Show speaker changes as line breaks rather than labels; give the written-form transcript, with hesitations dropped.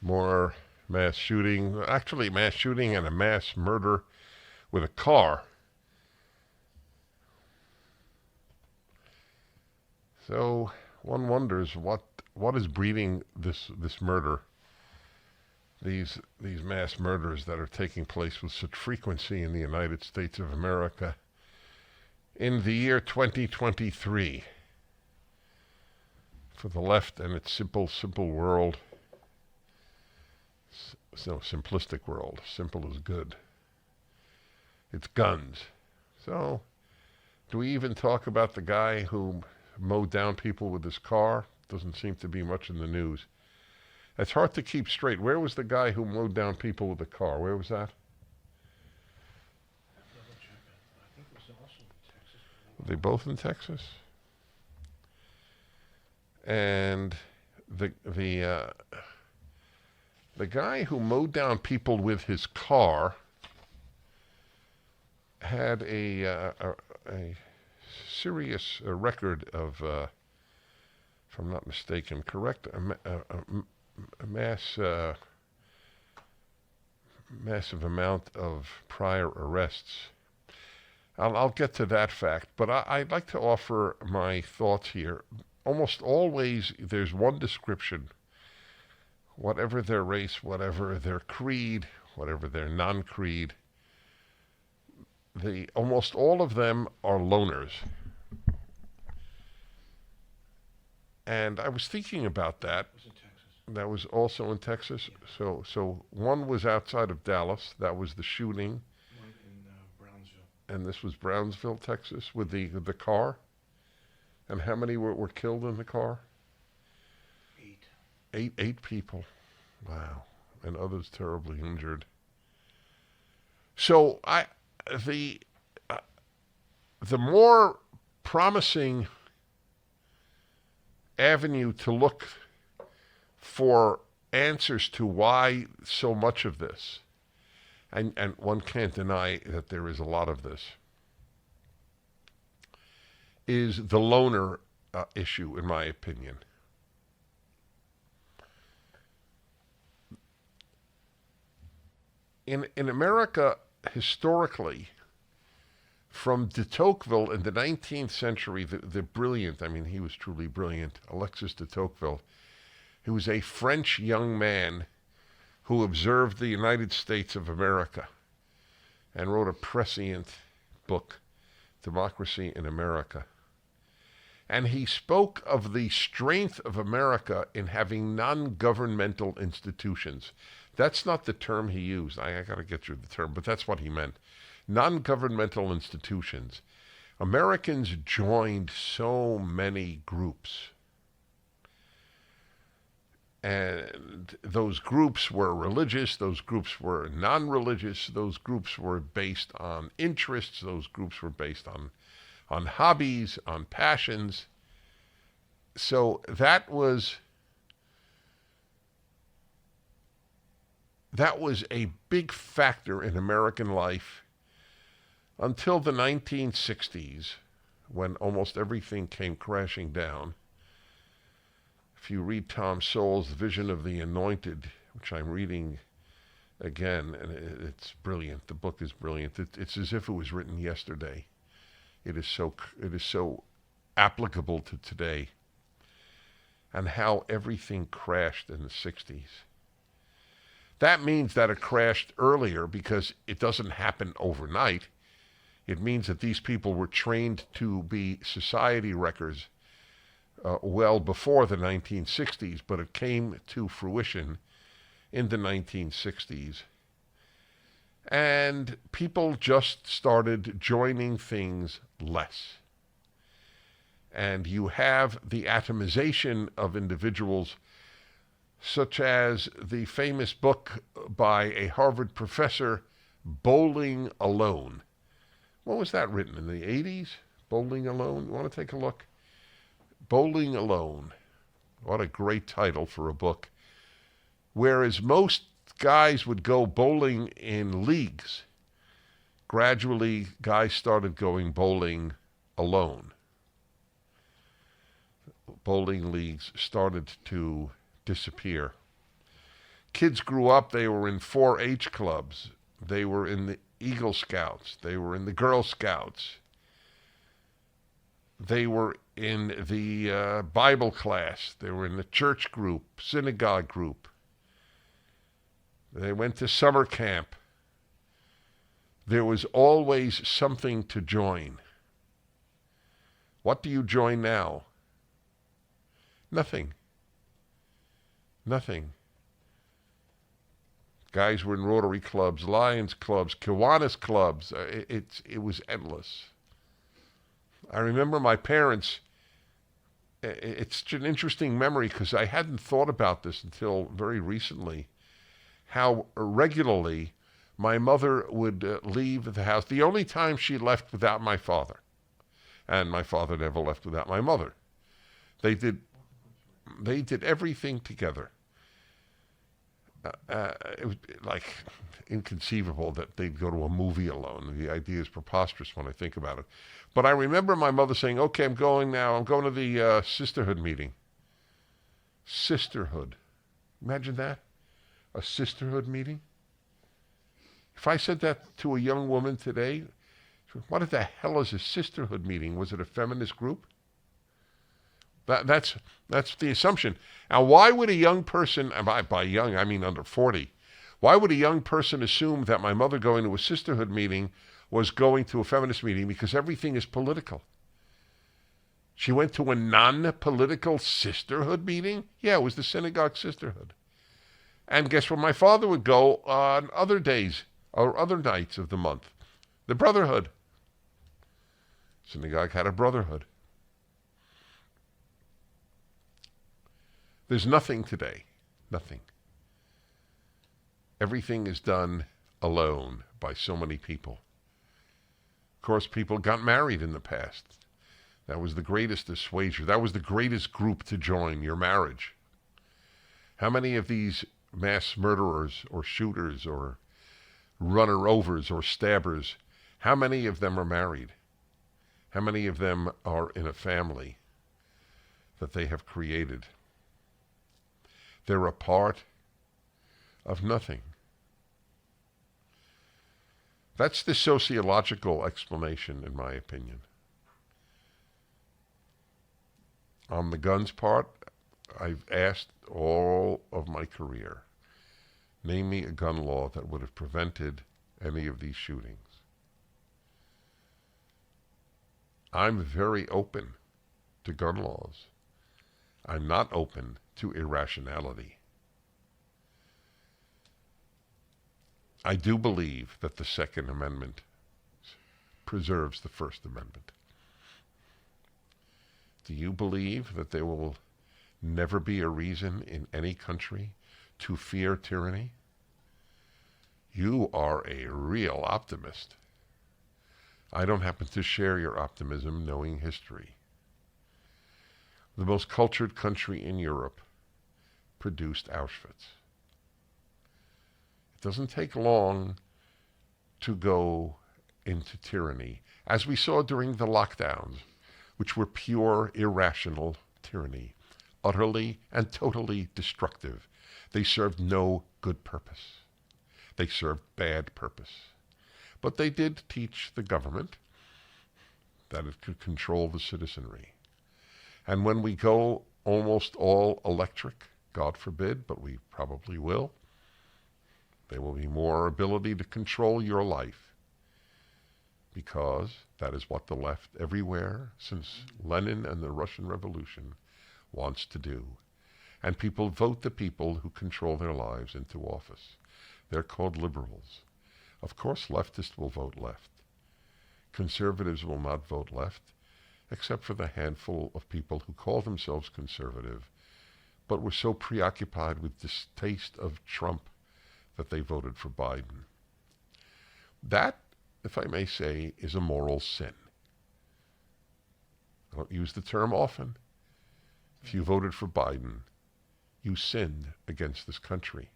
More mass shooting. Actually, mass shooting and a mass murder with a car. So one wonders what is breeding this murder. These mass murders that are taking place with such frequency in the United States of America in the year 2023. For the left and its simple world, so simplistic world, simple is good. It's guns. So, do we even talk about the guy who mowed down people with his car? Doesn't seem to be much in the news. It's hard to keep straight. Where was the guy who mowed down people with a car? Where was that?
I think it was also in Texas.
Were they both in Texas? And the guy who mowed down people with his car had a serious record of, if I'm not mistaken, a massive amount of prior arrests. I'll get to that fact, but I'd like to offer my thoughts here. Almost always there's one description, whatever their race, whatever their creed, whatever their non-creed, almost all of them are loners. And I was thinking about that.
It was in Texas.
That was also in Texas.
Yeah.
So one was outside of Dallas. That was the shooting.
One in Brownsville.
And this was Brownsville, Texas, with the car. And how many were killed in the car?
8.
Eight people. Wow. And others terribly injured. So the more promising avenue to look for answers to why so much of this, and one can't deny that there is a lot of this, is the loner issue, in my opinion. In America, historically, from de Tocqueville in the 19th century, the brilliant, I mean, he was truly brilliant, Alexis de Tocqueville, who was a French young man who observed the United States of America and wrote a prescient book, Democracy in America. And he spoke of the strength of America in having non-governmental institutions. That's not the term he used. I got to get through the term, but that's what he meant. Non-governmental institutions. Americans joined so many groups. And those groups were religious, those groups were non-religious, those groups were based on interests, those groups were based on hobbies, on passions. So that was a big factor in American life until the 1960s, when almost everything came crashing down. If you read Tom Sowell's Vision of the Anointed, which I'm reading again, and it's brilliant. The book is brilliant. It's as if it was written yesterday. It is so applicable to today, and how everything crashed in the 60s. That means that it crashed earlier because it doesn't happen overnight. It means that these people were trained to be society wreckers well before the 1960s, but it came to fruition in the 1960s. And people just started joining things less. And you have the atomization of individuals, such as the famous book by a Harvard professor, Bowling Alone. When was that written? In the 80s? Bowling Alone? You want to take a look? Bowling Alone. What a great title for a book. Whereas most guys would go bowling in leagues, gradually guys started going bowling alone. Bowling leagues started to disappear. kids grew up, they were in 4-H clubs. They were in the Eagle Scouts. They were in the Girl Scouts. They were in the Bible class. They were in the church group, synagogue group. They went to summer camp. There was always something to join. What do you join now? Nothing. Nothing. Guys were in Rotary clubs, Lions clubs, Kiwanis clubs. It was endless. I remember my parents. It's an interesting memory because I hadn't thought about this until very recently. How regularly my mother would leave the house. The only time she left without my father, and my father never left without my mother. They did everything together. It was like inconceivable that they'd go to a movie alone. The idea is preposterous when I think about it. But I remember my mother saying, okay, I'm going now. I'm going to the sisterhood meeting. Sisterhood. Imagine that. A sisterhood meeting. If I said that to a young woman today, what the hell is a sisterhood meeting? Was it a feminist group? That's the assumption. Now, why would a young person, and by young I mean under 40, why would a young person assume that my mother going to a sisterhood meeting was going to a feminist meeting? Because everything is political. She went to a non-political sisterhood meeting? Yeah, it was the synagogue sisterhood. And guess where my father would go on other days or other nights of the month? The brotherhood. Synagogue had a brotherhood. There's nothing today. Nothing. Everything is done alone by so many people. Of course, people got married in the past. That was the greatest assuager. That was the greatest group to join, your marriage. How many of these mass murderers or shooters or runner-overs or stabbers, how many of them are married? How many of them are in a family that they have created? They're a part of nothing. That's the sociological explanation, in my opinion. On the guns part, I've asked all of my career, name me a gun law that would have prevented any of these shootings. I'm very open to gun laws. I'm not open to irrationality. I do believe that the Second Amendment preserves the First Amendment. Do you believe that there will never be a reason in any country to fear tyranny? You are a real optimist. I don't happen to share your optimism, knowing history. The most cultured country in Europe produced Auschwitz. It doesn't take long to go into tyranny, as we saw during the lockdowns, which were pure, irrational tyranny, utterly and totally destructive. They served no good purpose. They served bad purpose. But they did teach the government that it could control the citizenry. And when we go almost all electric, God forbid, but we probably will, there will be more ability to control your life, because that is what the left everywhere since Lenin and the Russian Revolution wants to do. And people vote the people who control their lives into office. They're called liberals. Of course, leftists will vote left. Conservatives will not vote left, except for the handful of people who call themselves conservative, but were so preoccupied with distaste of Trump that they voted for Biden. That, if I may say, is a moral sin. I don't use the term often. If you voted for Biden, you sinned against this country.